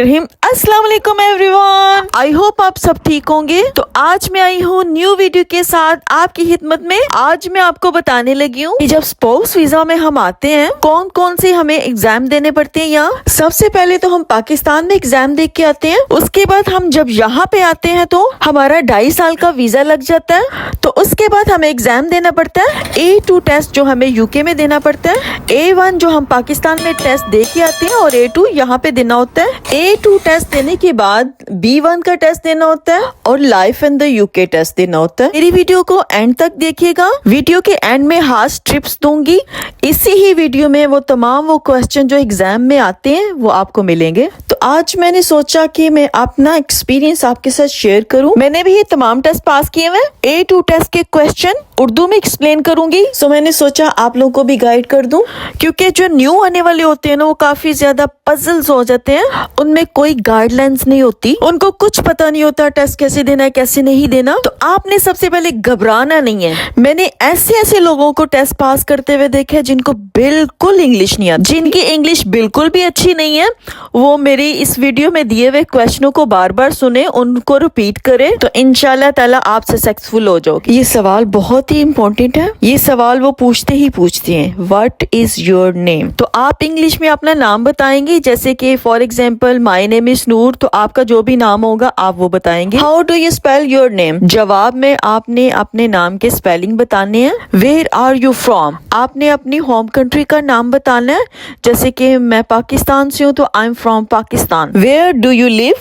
अस्सलाम वालेकुम everyone, I hope आप सब ठीक होंगे। तो आज मैं आई हूँ न्यू वीडियो के साथ आपकी खिदमत में। आज मैं आपको बताने लगी हूँ कि जब स्पाउस वीजा में हम आते हैं कौन कौन से हमें एग्जाम देने पड़ते हैं। यहाँ सबसे पहले तो हम पाकिस्तान में एग्जाम दे के आते हैं, उसके बाद हम जब यहाँ पे आते हैं तो हमारा 2.5 साल का वीजा लग जाता है। तो उसके बाद हमें एग्जाम देना पड़ता है A2 टेस्ट जो हमें यूके में देना पड़ता है, A1 जो हम पाकिस्तान में टेस्ट दे के आते हैं और A2 यहाँ पे देना होता है। A2 टेस्ट देने के बाद B1 का टेस्ट देना होता है और life in the UK test देना होता है। मेरी वीडियो को एंड तक देखिएगा, वीडियो के एंड में हार्श टिप्स दूंगी। इसी ही वीडियो में वो तमाम क्वेश्चन जो एग्जाम में आते हैं वो आपको मिलेंगे। तो आज मैंने सोचा कि मैं अपना एक्सपीरियंस आपके साथ शेयर करूं। मैंने भी ये तमाम टेस्ट पास किए हुए। A2 टेस्ट के क्वेश्चन उर्दू में एक्सप्लेन करूंगी, सो मैंने सोचा आप लोगों को भी गाइड कर दूं, क्योंकि जो न्यू आने वाले होते हैं ना वो काफी ज्यादा पजल्स हो जाते हैं। उनमें कोई गाइडलाइंस नहीं होती, उनको कुछ पता नहीं होता टेस्ट कैसे देना है कैसे नहीं देना। तो आपने सबसे पहले घबराना नहीं है। मैंने ऐसे लोगों को टेस्ट पास करते हुए देखा है जिनको बिल्कुल इंग्लिश नहीं आती, जिनकी इंग्लिश बिल्कुल भी अच्छी नहीं है। वो मेरी इस वीडियो में दिए हुए क्वेश्चनों को बार बार सुने, उनको रिपीट करे, तो इंशाल्लाह ताला आप सक्सेसफुल हो जाओगे। ये सवाल बहुत ही इम्पोर्टेंट है। ये सवाल वो पूछते हैं, व्हाट इज योर नेम। तो आप इंग्लिश में अपना नाम बताएंगे, जैसे कि for example my name is Noor, तो आपका जो भी नाम होगा आप वो बताएंगे। How do you spell your name, जवाब में आपने अपने नाम के स्पेलिंग बताने हैं। वेयर आर यू फ्रॉम, आपने अपनी होम कंट्री का नाम बताना है, जैसे कि मैं पाकिस्तान से हूँ तो I am from Pakistan. Where do you live,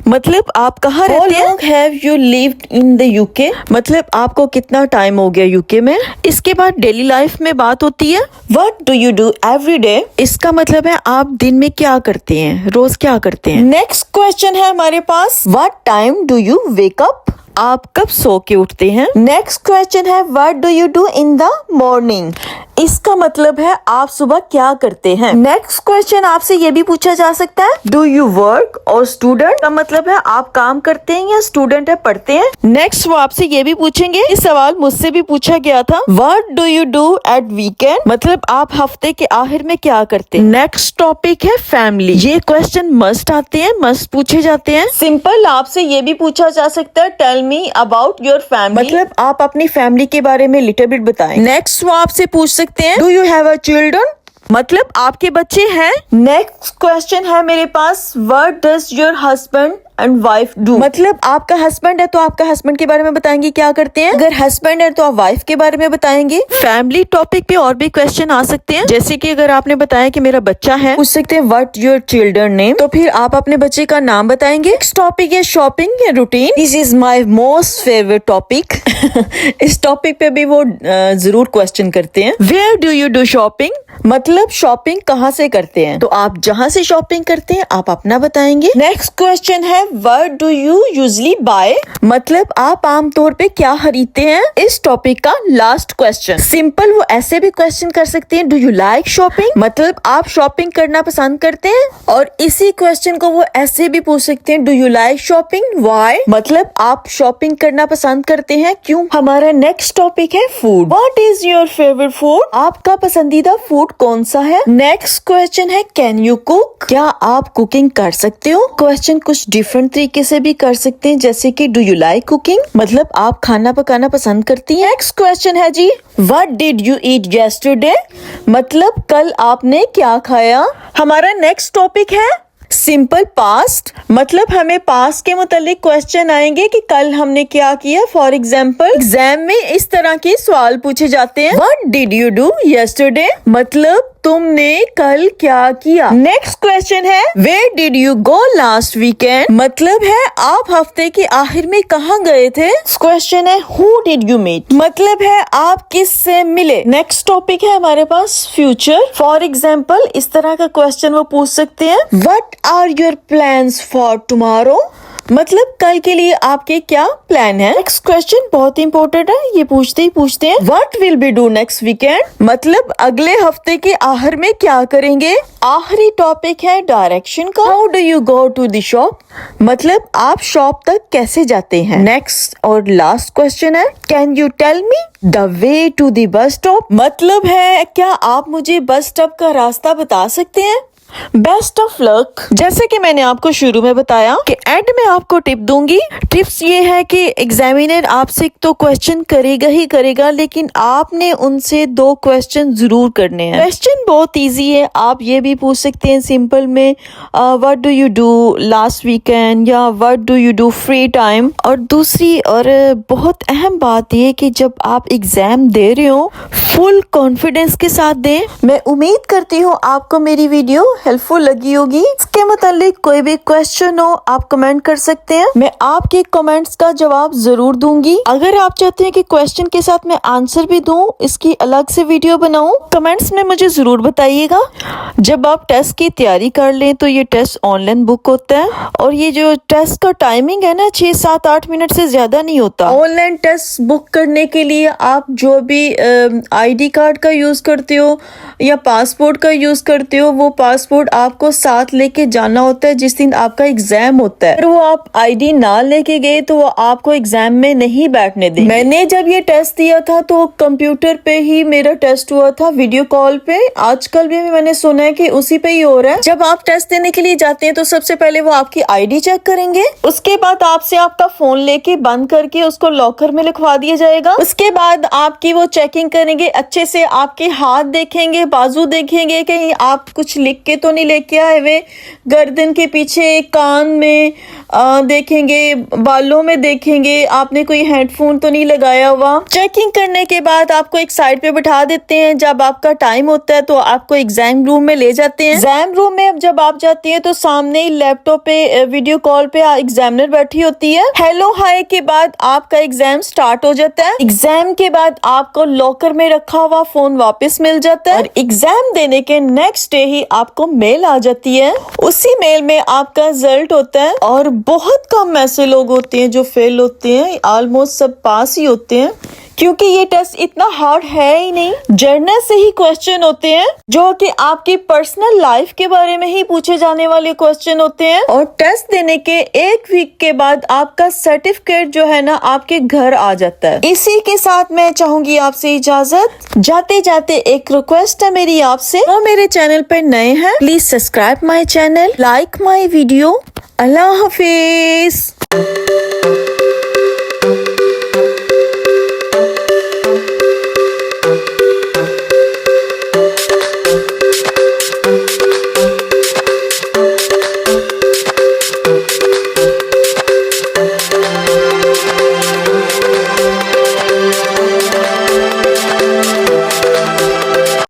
मतलब आप कहाँ रहते हैं। How long have you lived in the UK, मतलब आपको कितना टाइम हो गया यूके में। इसके बाद डेली लाइफ में बात होती है। What do you do every day, इसका मतलब है आप दिन में क्या करते हैं, रोज क्या करते हैं। नेक्स्ट क्वेश्चन है हमारे पास, what time do you wake up, आप कब सो के उठते हैं। नेक्स्ट क्वेश्चन है, what do you do in the morning, इसका मतलब है आप सुबह क्या करते हैं। नेक्स्ट क्वेश्चन आपसे ये भी पूछा जा सकता है, डू यू वर्क और स्टूडेंट, का मतलब है आप काम करते हैं या स्टूडेंट है पढ़ते हैं। नेक्स्ट वो आपसे ये भी पूछेंगे, ये सवाल मुझसे भी पूछा गया था, what do you do at weekend, मतलब आप हफ्ते के आखिर में क्या करते हैं। नेक्स्ट टॉपिक है फैमिली, ये क्वेश्चन मस्ट आते हैं, मस्ट पूछे जाते हैं। सिंपल आपसे ये भी पूछा जा सकता है, tell me about your family, मतलब आप अपनी फैमिली के बारे में लिटिल बिट बताएं। नेक्स्ट वो आपसे पूछ सकते हैं, do you have a children, मतलब आपके बच्चे हैं। नेक्स्ट क्वेश्चन है मेरे पास, what does your husband and wife do, मतलब आपका हस्बैंड है तो आपका हस्बैंड के बारे में बताएंगे क्या करते हैं। अगर हस्बैंड है तो आप वाइफ के बारे में बताएंगे। फैमिली टॉपिक पे और भी क्वेश्चन आ सकते हैं, जैसे कि अगर आपने बताया कि मेरा बच्चा है, पूछ सकते हैं व्हाट योर चिल्ड्रन नेम, तो फिर आप अपने बच्चे का नाम बताएंगे। नेक्स्ट टॉपिक है शॉपिंग या routine, this is my most favourite topic. इस टॉपिक पे भी वो जरूर क्वेश्चन करते हैं। Where do you do shopping, मतलब शॉपिंग कहाँ से करते हैं, तो आप जहाँ से शॉपिंग करते हैं आप अपना बताएंगे। नेक्स्ट क्वेश्चन है, what do you usually buy, मतलब आप आमतौर पे क्या खरीदते हैं। इस टॉपिक का लास्ट क्वेश्चन, सिंपल वो ऐसे भी क्वेश्चन कर सकते हैं, डू यू लाइक शॉपिंग, मतलब आप शॉपिंग करना पसंद करते हैं। और इसी क्वेश्चन को वो ऐसे भी पूछ सकते हैं, do you like shopping why, मतलब आप शॉपिंग करना पसंद करते हैं क्यों। हमारा नेक्स्ट टॉपिक है food, what is your favourite food, आपका पसंदीदा फूड कौन सा है। नेक्स्ट क्वेश्चन है, कैन यू कुक, क्या आप कुकिंग कर सकते हो। क्वेश्चन कुछ डिफरेंट तरीके से भी कर सकते हैं, जैसे कि डू यू लाइक कुकिंग, मतलब आप खाना पकाना पसंद करती हैं। नेक्स्ट क्वेश्चन है जी, what did you eat yesterday, मतलब कल आपने क्या खाया। हमारा नेक्स्ट टॉपिक है सिंपल पास्ट, मतलब हमें पास्ट के मुतालिक क्वेश्चन आएंगे कि कल हमने क्या किया। फॉर एग्जाम्पल एग्जाम में इस तरह के सवाल पूछे जाते हैं, what did you do yesterday, मतलब तुमने कल क्या किया। नेक्स्ट क्वेश्चन है, where did you go last weekend, मतलब है आप हफ्ते के आखिर में कहाँ गए थे। क्वेश्चन है, हु डिड यू मीट, मतलब है आप किससे मिले। नेक्स्ट टॉपिक है हमारे पास फ्यूचर, फॉर एग्जाम्पल इस तरह का क्वेश्चन वो पूछ सकते हैं, what are your plans for tomorrow, मतलब कल के लिए आपके क्या प्लान है। नेक्स्ट क्वेश्चन बहुत इंपॉर्टेंट है, ये पूछते हैं, what will be do next weekend, मतलब अगले हफ्ते के आखिर में क्या करेंगे। आखिरी टॉपिक है डायरेक्शन का, how do you go to the shop, मतलब आप शॉप तक कैसे जाते हैं। नेक्स्ट और लास्ट क्वेश्चन है, can you tell me the way to the bus stop, मतलब है क्या आप मुझे बस स्टॉप का रास्ता बता सकते हैं। Best of luck. जैसे कि मैंने आपको शुरू में बताया कि एंड में आपको टिप दूंगी। टिप्स ये है कि एग्जामिनर आपसे तो क्वेश्चन करेगा ही करेगा, लेकिन आपने उनसे 2 क्वेश्चन जरूर करने हैं। क्वेश्चन बहुत इजी है, आप ये भी पूछ सकते हैं सिंपल में what do you do last weekend, या what do you do free time. और दूसरी और बहुत अहम बात ये कि जब आप एग्जाम दे रहे हो फुल कॉन्फिडेंस के साथ दें। मैं उम्मीद करती हूँ आपको मेरी वीडियो हेल्पफुल लगी होगी। इसके मुतालिक कोई भी क्वेश्चन हो आप कमेंट कर सकते हैं, मैं आपके कमेंट्स का जवाब जरूर दूंगी। अगर आप चाहते हैं कि क्वेश्चन के साथ मैं आंसर भी दूं, इसकी अलग से वीडियो बनाऊं, कमेंट्स में मुझे जरूर बताइएगा। जब आप टेस्ट की तैयारी कर लें तो ये टेस्ट ऑनलाइन बुक होता है, और ये जो टेस्ट का टाइमिंग है ना 6, 7, 8 मिनट से ज्यादा नहीं होता। ऑनलाइन टेस्ट बुक करने के लिए आप जो भी ID कार्ड का यूज करते हो या पासपोर्ट का यूज करते हो, वो पासपोर्ट आपको साथ लेके जाना होता है जिस दिन आपका एग्जाम होता है। अगर वो आप ID ना लेके गए तो वो आपको एग्जाम में नहीं बैठने देंगे। मैंने जब ये टेस्ट दिया था तो कंप्यूटर पे ही मेरा टेस्ट हुआ था, वीडियो कॉल पे। आजकल भी मैंने सुना है कि उसी पे ही हो रहा है। जब आप टेस्ट देने के लिए जाते हैं तो सबसे पहले वो आपकी ID चेक करेंगे, उसके बाद आपसे आपका फोन लेके बंद करके उसको लॉकर में लिखवा दिया जाएगा। उसके बाद आपकी वो चेकिंग करेंगे, अच्छे से आपके हाथ देखेंगे, बाजू देखेंगे, कहीं आप कुछ लिख के तो नहीं लेके आए हुए, गर्दन के पीछे, कान में देखेंगे, बालों में देखेंगे, आपने कोई हेडफोन तो नहीं लगाया हुआ। चेकिंग करने के बाद आपको एक साइड पे बिठा देते हैं। जब आपका टाइम होता है तो आपको एग्जाम रूम में ले जाते हैं। एग्जाम रूम में अब जब आप जाती हैं तो सामने ही लैपटॉप पे वीडियो कॉल पे एग्जामिनर बैठी होती है। हेलो हाय के बाद आपका एग्जाम स्टार्ट हो जाता है। एग्जाम के बाद आपको लॉकर में रखा हुआ फोन वापस मिल जाता है, और एग्जाम देने के नेक्स्ट डे ही आपको मेल आ जाती है। उसी मेल में आपका रिजल्ट होता है, और बहुत कम ऐसे लोग होते हैं जो फेल होते हैं, ऑलमोस्ट सब पास ही होते हैं, क्योंकि ये टेस्ट इतना हार्ड है ही नहीं। जर्नल से ही क्वेश्चन होते हैं जो कि आपकी पर्सनल लाइफ के बारे में ही पूछे जाने वाले क्वेश्चन होते हैं। और टेस्ट देने के 1 वीक के बाद आपका सर्टिफिकेट जो है ना आपके घर आ जाता है। इसी के साथ मैं चाहूंगी आपसे इजाजत। जाते जाते एक रिक्वेस्ट है मेरी आपसे, वो मेरे चैनल पे नए हैं please subscribe my channel, like my video. Allah Hafiz.